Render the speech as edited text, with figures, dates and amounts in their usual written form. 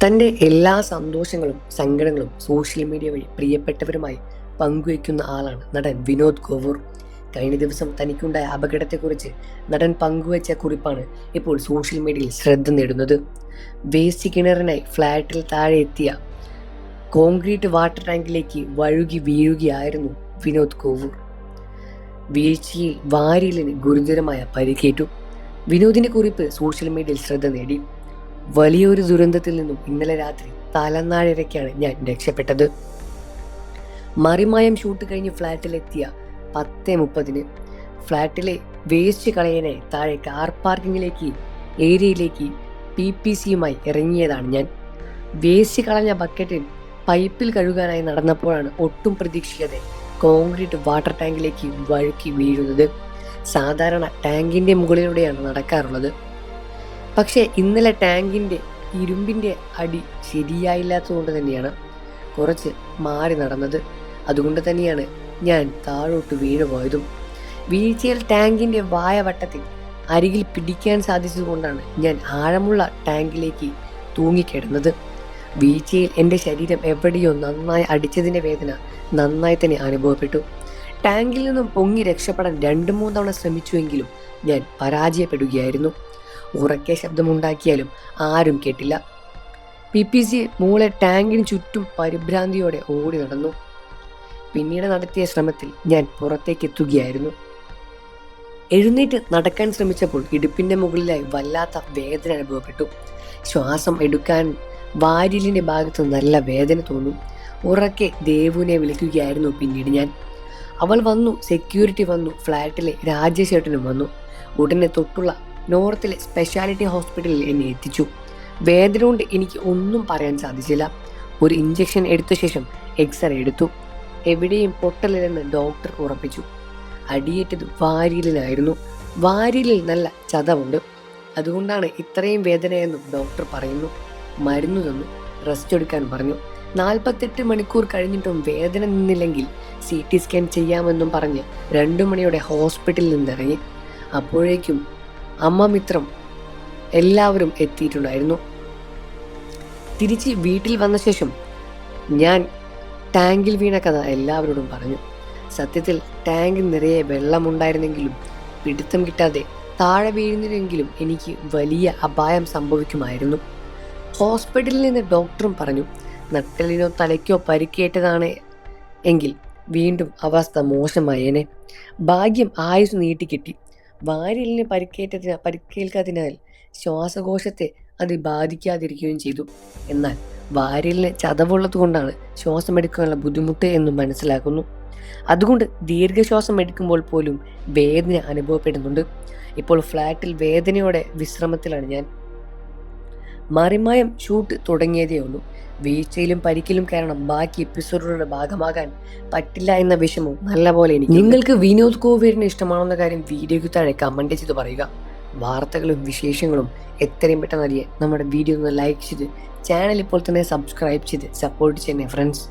തൻ്റെ എല്ലാ സന്തോഷങ്ങളും സങ്കടങ്ങളും സോഷ്യൽ മീഡിയ വഴി പ്രിയപ്പെട്ടവരുമായി പങ്കുവയ്ക്കുന്ന ആളാണ് നടൻ വിനോദ് കോവൂർ. കഴിഞ്ഞ ദിവസം തനിക്കുണ്ടായ അപകടത്തെക്കുറിച്ച് നടൻ പങ്കുവച്ച കുറിപ്പാണ് ഇപ്പോൾ സോഷ്യൽ മീഡിയയിൽ ശ്രദ്ധ നേടുന്നത്. വേസ്റ്റ് കിണറിനായി ഫ്ലാറ്റിൽ താഴെ എത്തിയ കോൺക്രീറ്റ് വാട്ടർ ടാങ്കിലേക്ക് വഴുകി വീഴുകയായിരുന്നു വിനോദ് കോവൂർ. വീഴ്ചയിൽ വാരിയലിന് ഗുരുതരമായ പരിക്കേറ്റു. വിനോദിന്റെ കുറിപ്പ് സോഷ്യൽ മീഡിയയിൽ ശ്രദ്ധ നേടി. വലിയൊരു ദുരന്തത്തിൽ നിന്നും ഇന്നലെ രാത്രി തലനാഴിരയ്ക്കാണ് ഞാൻ രക്ഷപ്പെട്ടത്. മറിമായം ഷൂട്ട് കഴിഞ്ഞ് ഫ്ലാറ്റിലെത്തിയ 10:30 ഫ്ലാറ്റിലെ വേസ്റ്റ് കളയാനായി താഴെ കാർ പാർക്കിങ്ങിലേക്ക് ഏരിയയിലേക്ക് PPCയുമായി ഇറങ്ങിയതാണ് ഞാൻ. വേസ്റ്റ് കളഞ്ഞ ബക്കറ്റിൽ പൈപ്പിൽ കഴുകാനായി നടന്നപ്പോഴാണ് ഒട്ടും പ്രതീക്ഷിക്കാതെ കോൺക്രീറ്റ് വാട്ടർ ടാങ്കിലേക്ക് വഴുക്കി വീഴുന്നത്. സാധാരണ ടാങ്കിൻ്റെ മുകളിലൂടെയാണ് നടക്കാറുള്ളത്. പക്ഷേ ഇന്നലെ ടാങ്കിൻ്റെ ഇരുമ്പിൻ്റെ അടി ശരിയായില്ലാത്തതുകൊണ്ട് തന്നെയാണ് കുറച്ച് മാറി നടന്നത്. അതുകൊണ്ട് തന്നെയാണ് ഞാൻ താഴോട്ട് വീണുപോയതും. വീഴ്ചയിൽ ടാങ്കിൻ്റെ വായവട്ടത്തിൽ അരികിൽ പിടിക്കാൻ സാധിച്ചതുകൊണ്ടാണ് ഞാൻ ആഴമുള്ള ടാങ്കിലേക്ക് തൂങ്ങിക്കിടന്നത്. വീഴ്ചയിൽ എൻ്റെ ശരീരം എവിടെയോ നന്നായി അടിച്ചതിൻ്റെ വേദന നന്നായി തന്നെ അനുഭവപ്പെട്ടു. ടാങ്കിൽ നിന്നും പൊങ്ങി രക്ഷപ്പെടാൻ 2-3 തവണ ശ്രമിച്ചുവെങ്കിലും ഞാൻ പരാജയപ്പെടുകയായിരുന്നു. ഉറക്കെ ശബ്ദമുണ്ടാക്കിയാലും ആരും കേട്ടില്ല. PPC മൂളെ ടാങ്കിന് ചുറ്റും പരിഭ്രാന്തിയോടെ ഓടി നടന്നു. പിന്നീട് നടത്തിയ ശ്രമത്തിൽ ഞാൻ പുറത്തേക്ക് എത്തുകയായിരുന്നു. എഴുന്നേറ്റ് നടക്കാൻ ശ്രമിച്ചപ്പോൾ ഇടുപ്പിൻ്റെ മുകളിലായി വല്ലാത്ത വേദന അനുഭവപ്പെട്ടു. ശ്വാസം എടുക്കാൻ വാരിലിൻ്റെ ഭാഗത്ത് നല്ല വേദന തോന്നും. ഉറക്കെ ദേവുവിനെ വിളിക്കുകയായിരുന്നു പിന്നീട് ഞാൻ. അവൾ വന്നു, സെക്യൂരിറ്റി വന്നു, ഫ്ലാറ്റിലെ രാജേഷേട്ടനും വന്നു. ഉടനെ തൊട്ടുള്ള നോർത്തിലെ സ്പെഷ്യാലിറ്റി ഹോസ്പിറ്റലിൽ എന്നെ എത്തിച്ചു. വേദന കൊണ്ട് എനിക്ക് ഒന്നും പറയാൻ സാധിച്ചില്ല. ഒരു ഇഞ്ചക്ഷൻ എടുത്ത ശേഷം എക്സ്റേ എടുത്തു. എവിടെയും പൊട്ടലില്ലെന്ന് ഡോക്ടർ ഉറപ്പിച്ചു. അടിയേറ്റത് വാരിയലിനായിരുന്നു. വാരിയലിൽ നല്ല ചതവുണ്ട്. അതുകൊണ്ടാണ് ഇത്രയും വേദനയെന്നും ഡോക്ടർ പറയുന്നു. മരുന്ന് തന്നു, റെസ്റ്റ് എടുക്കാൻ പറഞ്ഞു. 48 മണിക്കൂർ കഴിഞ്ഞിട്ടും വേദന നിന്നില്ലെങ്കിൽ CT സ്കാൻ ചെയ്യാമെന്നും പറഞ്ഞ് 2 മണിയോടെ ഹോസ്പിറ്റലിൽ നിന്നിറങ്ങി. അപ്പോഴേക്കും അമ്മ മിത്രം എല്ലാവരും എത്തിയിട്ടുണ്ടായിരുന്നു. തിരിച്ച് വീട്ടിൽ വന്ന ശേഷം ഞാൻ ടാങ്കിൽ വീണ കഥ എല്ലാവരോടും പറഞ്ഞു. സത്യത്തിൽ ടാങ്കിൽ നിറയെ വെള്ളമുണ്ടായിരുന്നെങ്കിലും പിടുത്തം കിട്ടാതെ താഴെ വീഴുന്നില്ലെങ്കിലും എനിക്ക് വലിയ അപായം സംഭവിക്കുമായിരുന്നു. ഹോസ്പിറ്റലിൽ നിന്ന് ഡോക്ടറും പറഞ്ഞു, നട്ടലിനോ തലയ്ക്കോ പരിക്കേറ്റതാണ് എങ്കിൽ വീണ്ടും അവസ്ഥ മോശമായേനെ. ഭാഗ്യം ആയുസ് നീട്ടിക്കിട്ടി. വാരിയലിന് പരിക്കേൽക്കാതിനാൽ ശ്വാസകോശത്തെ അത് ബാധിക്കാതിരിക്കുകയും ചെയ്തു. എന്നാൽ വാരിയലിന് ചതവുള്ളത് കൊണ്ടാണ് ശ്വാസമെടുക്കാനുള്ള ബുദ്ധിമുട്ട് എന്ന് മനസ്സിലാക്കുന്നു. അതുകൊണ്ട് ദീർഘശ്വാസം എടുക്കുമ്പോൾ പോലും വേദന അനുഭവപ്പെടുന്നുണ്ട്. ഇപ്പോൾ ഫ്ലാറ്റിൽ വേദനയോടെ വിശ്രമത്തിലാണ് ഞാൻ. മറിമായം ഷൂട്ട് തുടങ്ങിയതേ ഉള്ളൂ. വീഴ്ചയിലും പരിക്കലും കാരണം ബാക്കി എപ്പിസോഡുകളുടെ ഭാഗമാകാൻ പറ്റില്ല എന്ന വിഷമവും നല്ലപോലെ എനിക്ക്. നിങ്ങൾക്ക് വിനോദ് കോവൂരിനെ ഇഷ്ടമാണെന്ന കാര്യം വീഡിയോയ്ക്ക് താഴെ കമൻറ്റ് ചെയ്ത് പറയുക. വാർത്തകളും വിശേഷങ്ങളും എത്രയും പെട്ടെന്ന് അറിയാൻ നമ്മുടെ വീഡിയോ ഒന്ന് ലൈക്ക് ചെയ്ത് ചാനൽ ഇപ്പോൾ തന്നെ സബ്സ്ക്രൈബ് ചെയ്ത് സപ്പോർട്ട് ചെയ്യണേ ഫ്രണ്ട്സ്.